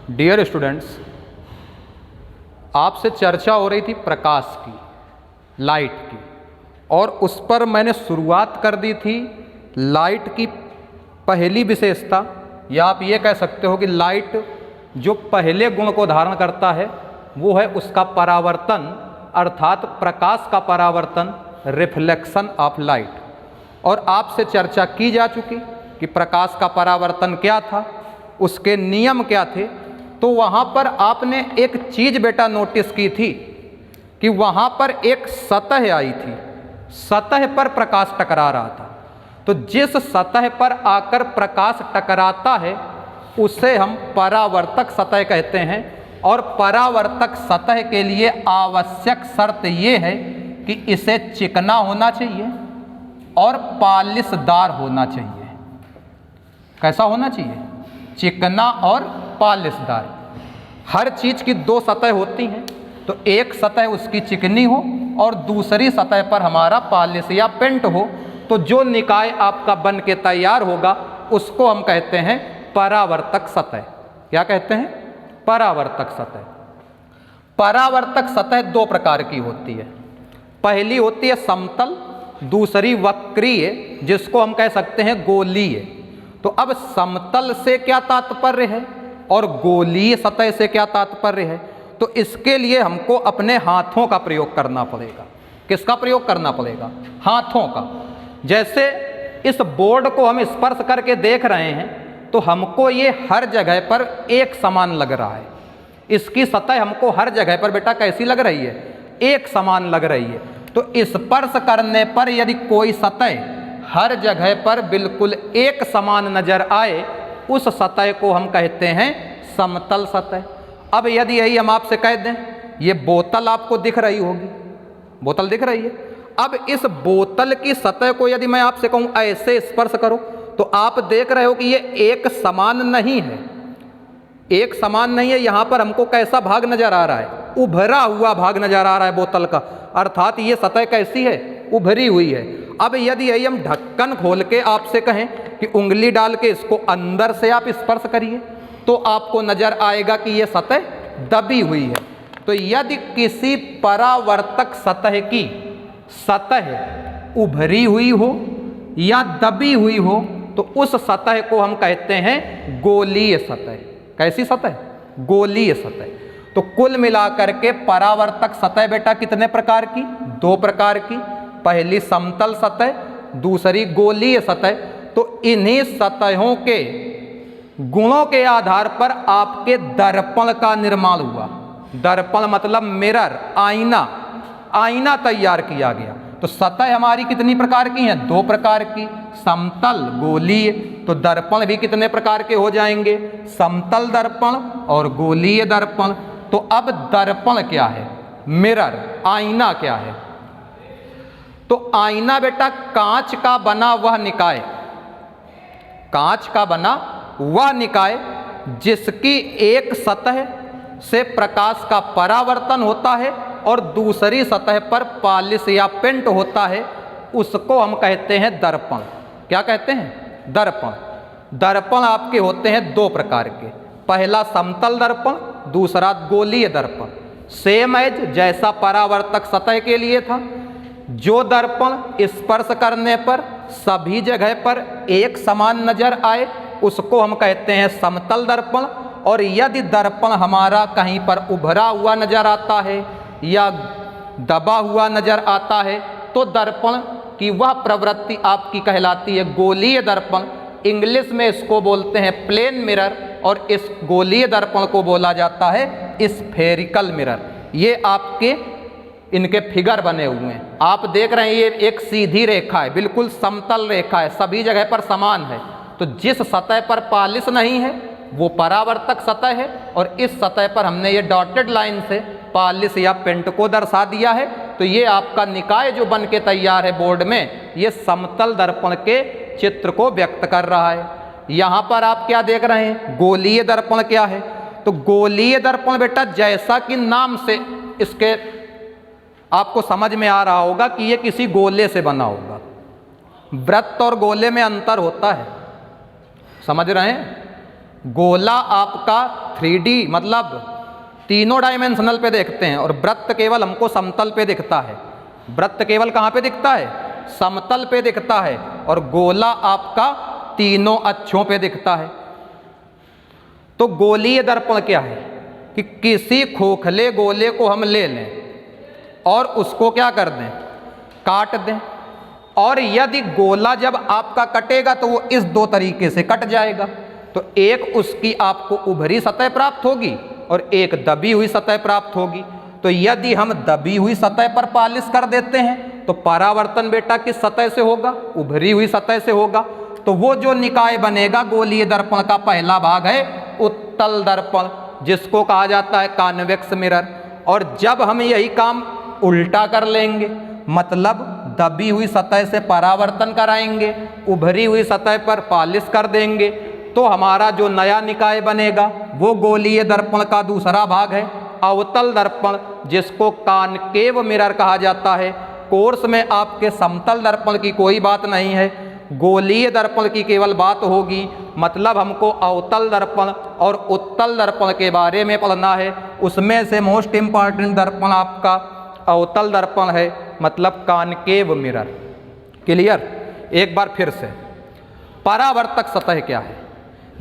Dear students, आपसे चर्चा हो रही थी प्रकाश की, लाइट की, और उस पर मैंने शुरुआत कर दी थी लाइट की पहली विशेषता, या आप ये कह सकते हो कि लाइट जो पहले गुण को धारण करता है वो है उसका परावर्तन, अर्थात प्रकाश का परावर्तन, रिफ्लेक्शन ऑफ लाइट। और आपसे चर्चा की जा चुकी कि प्रकाश का परावर्तन क्या था, उसके नियम क्या थे। तो वहाँ पर आपने एक चीज़ बेटा नोटिस की थी कि वहाँ पर एक सतह आई थी, सतह पर प्रकाश टकरा रहा था। तो जिस सतह पर आकर प्रकाश टकराता है उसे हम परावर्तक सतह कहते हैं। और परावर्तक सतह के लिए आवश्यक शर्त ये है कि इसे चिकना होना चाहिए और पालिशदार होना चाहिए। कैसा होना चाहिए? चिकना और पालिशदार। हर चीज़ की दो सतह होती हैं, तो एक सतह उसकी चिकनी हो और दूसरी सतह पर हमारा पालिश या पेंट हो, तो जो निकाय आपका बन के तैयार होगा उसको हम कहते हैं परावर्तक सतह। क्या कहते हैं? परावर्तक सतह। परावर्तक सतह दो प्रकार की होती है। पहली होती है समतल, दूसरी वक्रीय, जिसको हम कह सकते हैं गोलीय। तो अब समतल से क्या तात्पर्य है और गोलीय सतह से क्या तात्पर्य है, तो इसके लिए हमको अपने हाथों का प्रयोग करना पड़ेगा। किसका प्रयोग करना पड़ेगा? हाथों का। जैसे इस बोर्ड को हम स्पर्श करके देख रहे हैं तो हमको ये हर जगह पर एक समान लग रहा है। इसकी सतह हमको हर जगह पर बेटा कैसी लग रही है? एक समान लग रही है। तो स्पर्श करने पर यदि कोई सतह हर जगह पर बिल्कुल एक समान नजर आए, उस सतह को हम कहते हैं समतल सतह। अब यदि यही हम आपसे कह दें, ये बोतल आपको दिख रही होगी, बोतल दिख रही है। अब इस बोतल की सतह को यदि मैं आपसे कहूं ऐसे स्पर्श करो, तो आप देख रहे हो कि ये एक समान नहीं है, एक समान नहीं है। यहाँ पर हमको कैसा भाग नजर आ रहा है? उभरा हुआ भाग नजर आ रहा है बोतल का, अर्थात ये सतह कैसी है? उभरी हुई है। अब यदि यही हम ढक्कन खोल के आपसे कहें कि उंगली डाल के इसको अंदर से आप स्पर्श करिए, तो आपको नजर आएगा कि ये सतह दबी हुई है। तो यदि किसी परावर्तक सतह की सतह उभरी हुई हो या दबी हुई हो, तो उस सतह को हम कहते हैं गोलीय सतह। कैसी सतह? गोलीय सतह। तो कुल मिलाकर के परावर्तक सतह बेटा कितने प्रकार की? दो प्रकार की। पहली समतल सतह, दूसरी गोलीय सतह। तो इन्हीं सतहों के गुणों के आधार पर आपके दर्पण का निर्माण हुआ। दर्पण मतलब मिरर, आईना, आईना तैयार किया गया। तो सतह हमारी कितनी प्रकार की हैं? दो प्रकार की, समतल, गोलीय। तो दर्पण भी कितने प्रकार के हो जाएंगे? समतल दर्पण और गोलीय दर्पण। तो अब दर्पण क्या है? मिरर, आईना क्या है? तो आईना बेटा कांच का बना वह निकाय, कांच का बना वह निकाय जिसकी एक सतह से प्रकाश का परावर्तन होता है और दूसरी सतह पर पालिश या पेंट होता है, उसको हम कहते हैं दर्पण। क्या कहते हैं? दर्पण। दर्पण आपके होते हैं दो प्रकार के, पहला समतल दर्पण, दूसरा गोलीय दर्पण। सेम एज जैसा परावर्तक सतह के लिए था। जो दर्पण स्पर्श करने पर सभी जगह पर एक समान नजर आए उसको हम कहते हैं समतल दर्पण। और यदि दर्पण हमारा कहीं पर उभरा हुआ नजर आता है या दबा हुआ नजर आता है, तो दर्पण की वह प्रवृत्ति आपकी कहलाती है गोलीय दर्पण। इंग्लिश में इसको बोलते हैं प्लेन मिरर, और इस गोलीय दर्पण को बोला जाता है स्फेरिकल मिरर। ये आपके इनके फिगर बने हुए हैं, आप देख रहे हैं, ये एक सीधी रेखा है, बिल्कुल समतल रेखा है, सभी जगह पर समान है। तो जिस सतह पर पालिश नहीं है वो परावर्तक सतह है, और इस सतह पर हमने ये डॉटेड लाइन से पालिश या पेंट को दर्शा दिया है। तो ये आपका निकाय जो बन के तैयार है बोर्ड में, ये समतल दर्पण के चित्र को व्यक्त कर रहा है। यहाँ पर आप क्या देख रहे हैं? गोलीय दर्पण क्या है? तो गोलीय दर्पण बेटा जैसा कि नाम से इसके आपको समझ में आ रहा होगा कि ये किसी गोले से बना होगा। वृत्त और गोले में अंतर होता है, समझ रहे हैं? गोला आपका 3D मतलब तीनों डायमेंशनल पे देखते हैं, और वृत्त केवल हमको समतल पे दिखता है। वृत्त केवल कहाँ पे दिखता है? समतल पे दिखता है, और गोला आपका तीनों अक्षों पे दिखता है। तो गोलीय दर्पण क्या है कि किसी खोखले गोले को हम ले लें और उसको क्या कर दें? काट दें, और यदि गोला जब आपका कटेगा तो वो इस दो तरीके से कट जाएगा। तो एक उसकी आपको उभरी सतह प्राप्त होगी और एक दबी हुई सतह प्राप्त होगी। तो यदि हम दबी हुई सतह पर पालिश कर देते हैं तो परावर्तन बेटा किस सतह से होगा? उभरी हुई सतह से होगा। तो वो जो निकाय बनेगा गोलीय दर्पण का पहला भाग है उत्तल दर्पण, जिसको कहा जाता है कॉन्वेक्स मिरर। और जब हम यही काम उल्टा कर लेंगे, मतलब दबी हुई सतह से परावर्तन कराएंगे, उभरी हुई सतह पर पालिश कर देंगे, तो हमारा जो नया निकाय बनेगा वो गोलीय दर्पण का दूसरा भाग है अवतल दर्पण, जिसको कॉनकेव मिरर कहा जाता है। कोर्स में आपके समतल दर्पण की कोई बात नहीं है, गोलीय दर्पण की केवल बात होगी। मतलब हमको अवतल दर्पण और उत्तल दर्पण के बारे में पढ़ना है। उसमें से मोस्ट इम्पॉर्टेंट दर्पण आपका अवतल दर्पण है, मतलब कॉनकेव मिरर। क्लियर? एक बार फिर से, परावर्तक सतह क्या है?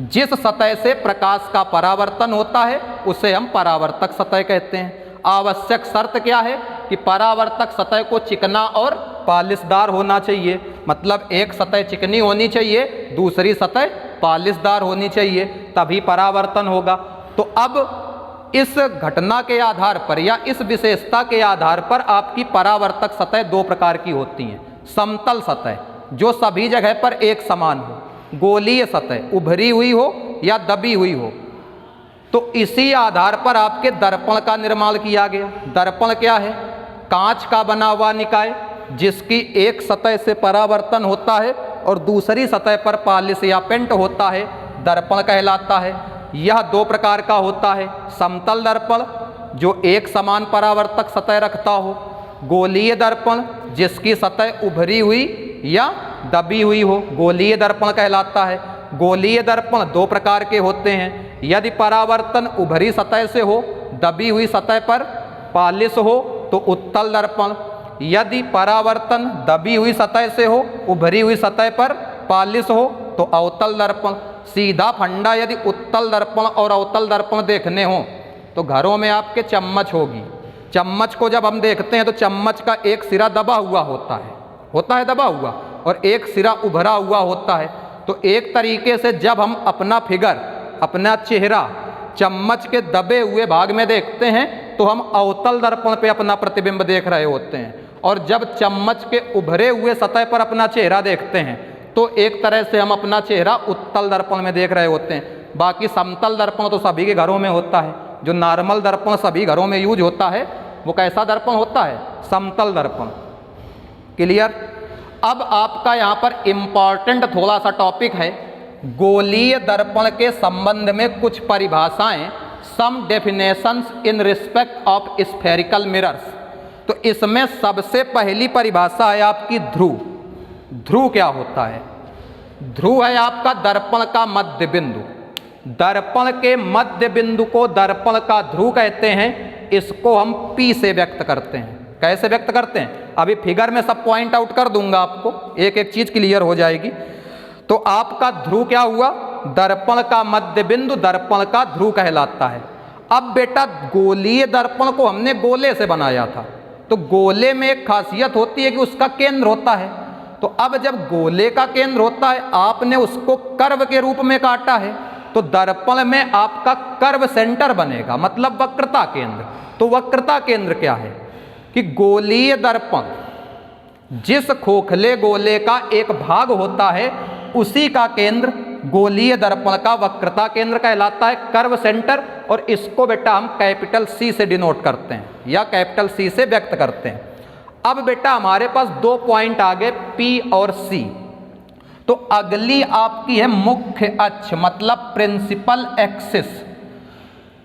जिस सतह से प्रकाश का परावर्तन होता है उसे हम परावर्तक सतह कहते हैं। आवश्यक शर्त क्या है कि परावर्तक सतह को चिकना और पालिशदार होना चाहिए। मतलब एक सतह चिकनी होनी चाहिए, दूसरी सतह पालिशदार होनी चाहिए, तभी परावर्तन होगा। तो अब इस घटना के आधार पर या इस विशेषता के आधार पर आपकी परावर्तक सतह दो प्रकार की होती हैं। समतल सतह जो सभी जगह पर एक समान हो, गोलीय सतह उभरी हुई हो या दबी हुई हो। तो इसी आधार पर आपके दर्पण का निर्माण किया गया। दर्पण क्या है? कांच का बना हुआ निकाय जिसकी एक सतह से परावर्तन होता है और दूसरी सतह पर पालिश या पेंट होता है, दर्पण कहलाता है। यह दो प्रकार का होता है, समतल दर्पण जो एक समान परावर्तक सतह रखता हो, गोलीय दर्पण जिसकी सतह उभरी हुई या दबी हुई हो, गोलीय दर्पण कहलाता है। गोलीय दर्पण दो प्रकार के होते हैं। यदि परावर्तन उभरी सतह से हो, दबी हुई सतह पर पालिश हो तो उत्तल दर्पण। यदि परावर्तन दबी हुई सतह से हो, उभरी हुई सतह पर पालिश हो तो अवतल दर्पण। सीधा फंडा यदि उत्तल दर्पण और अवतल दर्पण देखने हो तो घरों में आपके चम्मच होगी। चम्मच को जब हम देखते हैं तो चम्मच का एक सिरा दबा हुआ होता है दबा हुआ, और एक सिरा उभरा हुआ होता है। तो एक तरीके से जब हम अपना फिगर, अपना चेहरा चम्मच के दबे हुए भाग में देखते हैं तो हम अवतल दर्पण पे अपना प्रतिबिंब देख रहे होते हैं, और जब चम्मच के उभरे हुए सतह पर अपना चेहरा देखते हैं तो एक तरह से हम अपना चेहरा उत्तल दर्पण में देख रहे होते हैं। बाकी समतल दर्पण तो सभी के घरों में होता है। जो नॉर्मल दर्पण सभी घरों में यूज होता है वो कैसा दर्पण होता है? समतल दर्पण। क्लियर? अब आपका यहाँ पर इम्पॉर्टेंट थोड़ा सा टॉपिक है, गोलीय दर्पण के संबंध में कुछ परिभाषाएं, some definitions in respect of spherical mirrors. तो इसमें सबसे पहली परिभाषा है आपकी ध्रुव। ध्रुव क्या होता है? ध्रुव है आपका दर्पण का मध्य बिंदु। दर्पण के मध्य बिंदु को दर्पण का ध्रुव कहते हैं। इसको हम P से व्यक्त करते हैं। कैसे व्यक्त करते हैं? अभी फिगर में सब पॉइंट आउट कर दूंगा आपको, एक एक चीज क्लियर हो जाएगी। तो आपका ध्रुव क्या हुआ? दर्पण का मध्य बिंदु दर्पण का ध्रुव कहलाता है। अब बेटा गोलीय दर्पण को हमने गोले से बनाया था, तो गोले में एक खासियत होती है कि उसका केंद्र होता है। तो अब जब गोले का केंद्र होता है, आपने उसको कर्व के रूप में काटा है, तो दर्पण में आपका कर्व सेंटर बनेगा, मतलब वक्रता केंद्र। तो वक्रता केंद्र क्या है कि गोलीय दर्पण जिस खोखले गोले का एक भाग होता है उसी का केंद्र गोलीय दर्पण का वक्रता केंद्र कहलाता है, कर्व सेंटर। और इसको बेटा हम कैपिटल C से डिनोट करते हैं या कैपिटल C से व्यक्त करते हैं। अब बेटा हमारे पास दो पॉइंट आ गए P और C। तो अगली आपकी है मुख्य अक्ष, मतलब प्रिंसिपल एक्सिस।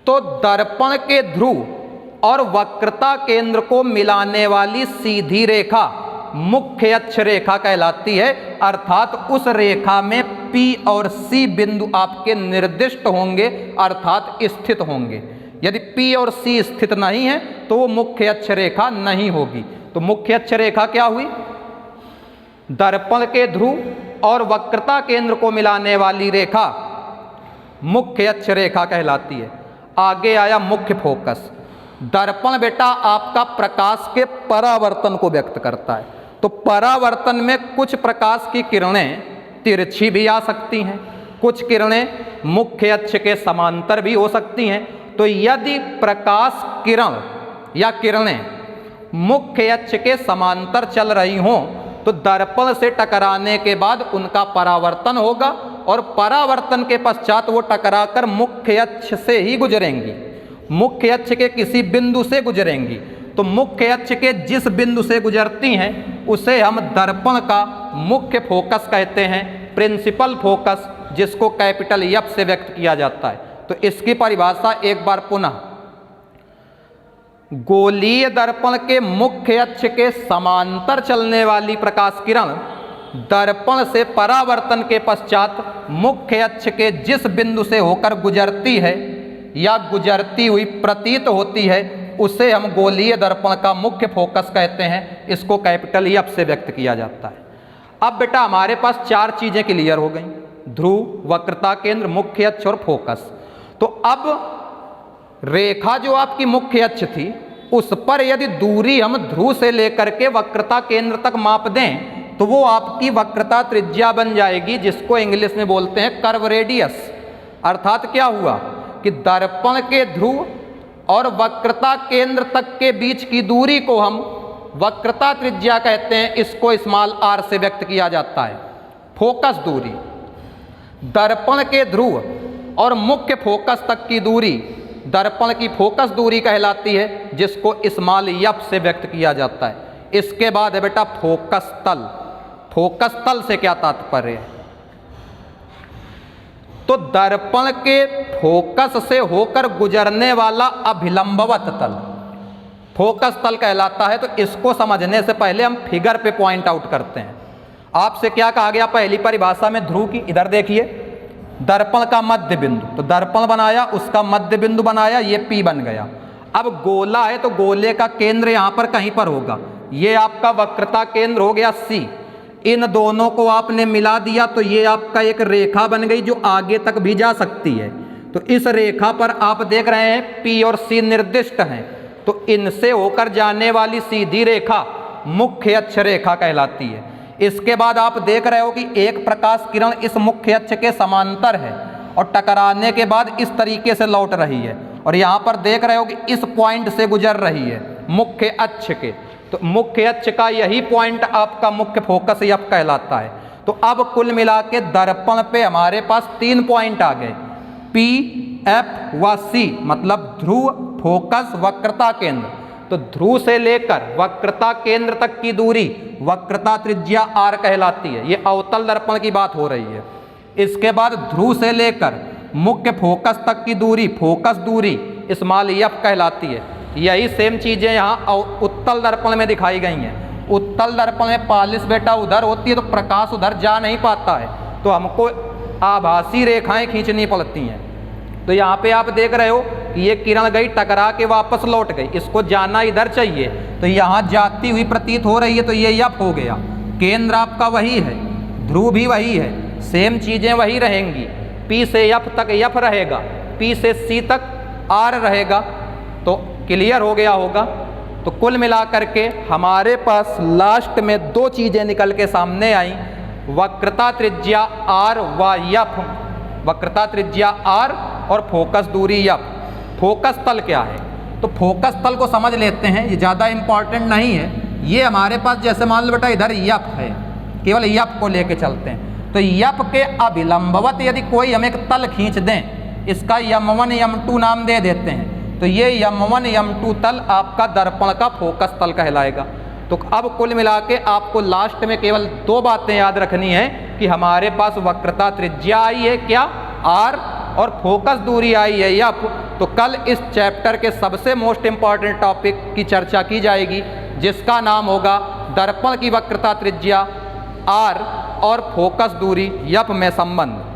तो दर्पण के ध्रुव और वक्रता केंद्र को मिलाने वाली सीधी रेखा, मुख्य अक्ष रेखा कहलाती है, अर्थात उस रेखा में P और C बिंदु आपके निर्दिष्ट होंगे अर्थात स्थित होंगे। यदि P और C स्थित नहीं है तो वो मुख्य अक्ष रेखा नहीं होगी। तो मुख्य अक्ष रेखा क्या हुई? दर्पण के ध्रुव और वक्रता केंद्र को मिलाने वाली रेखा मुख्य अक्ष रेखा कहलाती है। आगे आया मुख्य फोकस। दर्पण बेटा आपका प्रकाश के परावर्तन को व्यक्त करता है। तो परावर्तन में कुछ प्रकाश की किरणें तिरछी भी आ सकती हैं, कुछ किरणें मुख्य अक्ष के समांतर भी हो सकती हैं। तो यदि प्रकाश किरण या किरणें मुख्य अक्ष के समांतर चल रही हों तो दर्पण से टकराने के बाद उनका परावर्तन होगा और परावर्तन के पश्चात वो टकराकर मुख्य अक्ष से ही गुजरेंगी, मुख्य अक्ष के किसी बिंदु से गुजरेंगी। तो मुख्य अक्ष के जिस बिंदु से गुजरती हैं उसे हम दर्पण का मुख्य फोकस कहते हैं, प्रिंसिपल फोकस, जिसको कैपिटल F से व्यक्त किया जाता है। तो इसकी परिभाषा एक बार पुनः, गोलीय दर्पण के मुख्य अक्ष के समांतर चलने वाली प्रकाश किरण दर्पण से परावर्तन के पश्चात मुख्य अक्ष के जिस बिंदु से होकर गुजरती है या गुजरती हुई प्रतीत होती है उसे हम गोलीय दर्पण का मुख्य फोकस कहते हैं। इसको कैपिटल F से व्यक्त किया जाता है। अब बेटा हमारे पास चार चीजें क्लियर हो गई, ध्रुव, वक्रता केंद्र, मुख्य अक्ष और फोकस। तो अब रेखा जो आपकी मुख्य अक्ष थी उस पर यदि दूरी हम ध्रुव से लेकर के वक्रता केंद्र तक माप दें तो वो आपकी वक्रता त्रिज्या बन जाएगी, जिसको इंग्लिश में बोलते हैं कर्व रेडियस। अर्थात क्या हुआ कि दर्पण के ध्रुव और वक्रता केंद्र तक के बीच की दूरी को हम वक्रता त्रिज्या कहते हैं। इसको स्मॉल r से व्यक्त किया जाता है। फोकस दूरी, दर्पण के ध्रुव और मुख्य फोकस तक की दूरी दर्पण की फोकस दूरी कहलाती है, जिसको स्मॉल f से व्यक्त किया जाता है। इसके बाद है बेटा फोकस तल। फोकस तल से क्या तात्पर्य है? तो दर्पण के फोकस से होकर गुजरने वाला अभिलंबवत तल फोकस तल कहलाता है। तो इसको समझने से पहले हम फिगर पे पॉइंट आउट करते हैं। आपसे क्या कहा गया पहली परिभाषा में ध्रुव की? इधर देखिए, दर्पण का मध्य बिंदु, तो दर्पण बनाया, उसका मध्य बिंदु बनाया, ये P बन गया। अब गोला है तो गोले का केंद्र यहाँ पर कहीं पर होगा, ये आपका वक्रता केंद्र हो गया C। इन दोनों को आपने मिला दिया तो ये आपका एक रेखा बन गई जो आगे तक भी जा सकती है। तो इस रेखा पर आप देख रहे हैं P और C निर्दिष्ट हैं, तो इनसे होकर जाने वाली सीधी रेखा मुख्य अक्ष रेखा कहलाती है। इसके बाद आप देख रहे हो कि एक प्रकाश किरण इस मुख्य अक्ष के समांतर है और टकराने के बाद इस तरीके से लौट रही है, और यहाँ पर देख रहे हो कि इस पॉइंट से गुजर रही है मुख्य अक्ष के। तो मुख्य अक्ष का यही पॉइंट आपका मुख्य फोकस F कहलाता है। तो अब कुल मिला के दर्पण पे हमारे पास 3 पॉइंट आ गए, P, F व C, मतलब ध्रुव, फोकस, वक्रता केंद्र। तो ध्रुव से लेकर वक्रता केंद्र तक की दूरी वक्रता त्रिज्या r कहलाती है। ये अवतल दर्पण की बात हो रही है। इसके बाद ध्रुव से लेकर मुख्य फोकस तक की दूरी फोकस दूरी स्मॉल f कहलाती है। यही सेम चीजें यहाँ उत्तल दर्पण में दिखाई गई हैं। उत्तल दर्पण में पालिश बेटा उधर होती है तो प्रकाश उधर जा नहीं पाता है, तो हमको आभासी रेखाएं खींचनी पड़ती हैं। तो यहाँ पे आप देख रहे हो कि ये किरण गई, टकरा के वापस लौट गई, इसको जाना इधर चाहिए, तो यहाँ जाती हुई प्रतीत हो रही है, तो ये F हो गया। केंद्र आपका वही है, ध्रुव भी वही है, सेम चीजें वही रहेंगी। P से F तक F रहेगा, P से C तक R रहेगा। तो क्लियर हो गया होगा। तो कुल मिलाकर के हमारे पास लास्ट में 2 चीजें निकल के सामने आई, वक्रता त्रिज्या R व F, वक्रता त्रिज्या R और फोकस दूरी F। फोकस तल क्या है? तो फोकस तल को समझ लेते हैं, ये ज़्यादा इंपॉर्टेंट नहीं है। ये हमारे पास जैसे मान लो बेटा इधर F है, केवल F को लेके चलते हैं। तो F के अभिलंबवत यदि कोई हम एक तल खींच दें, इसका M1 M2 नाम दे देते हैं, तो ये M1 M2 तल आपका दर्पण का फोकस तल कहलाएगा। तो अब कुल मिला के आपको लास्ट में केवल 2 बातें याद रखनी है कि हमारे पास वक्रता त्रिज्या आई है क्या R और फोकस दूरी आई है F। तो कल इस चैप्टर के सबसे मोस्ट इम्पॉर्टेंट टॉपिक की चर्चा की जाएगी, जिसका नाम होगा दर्पण की वक्रता त्रिज्या r और फोकस दूरी f में संबंध।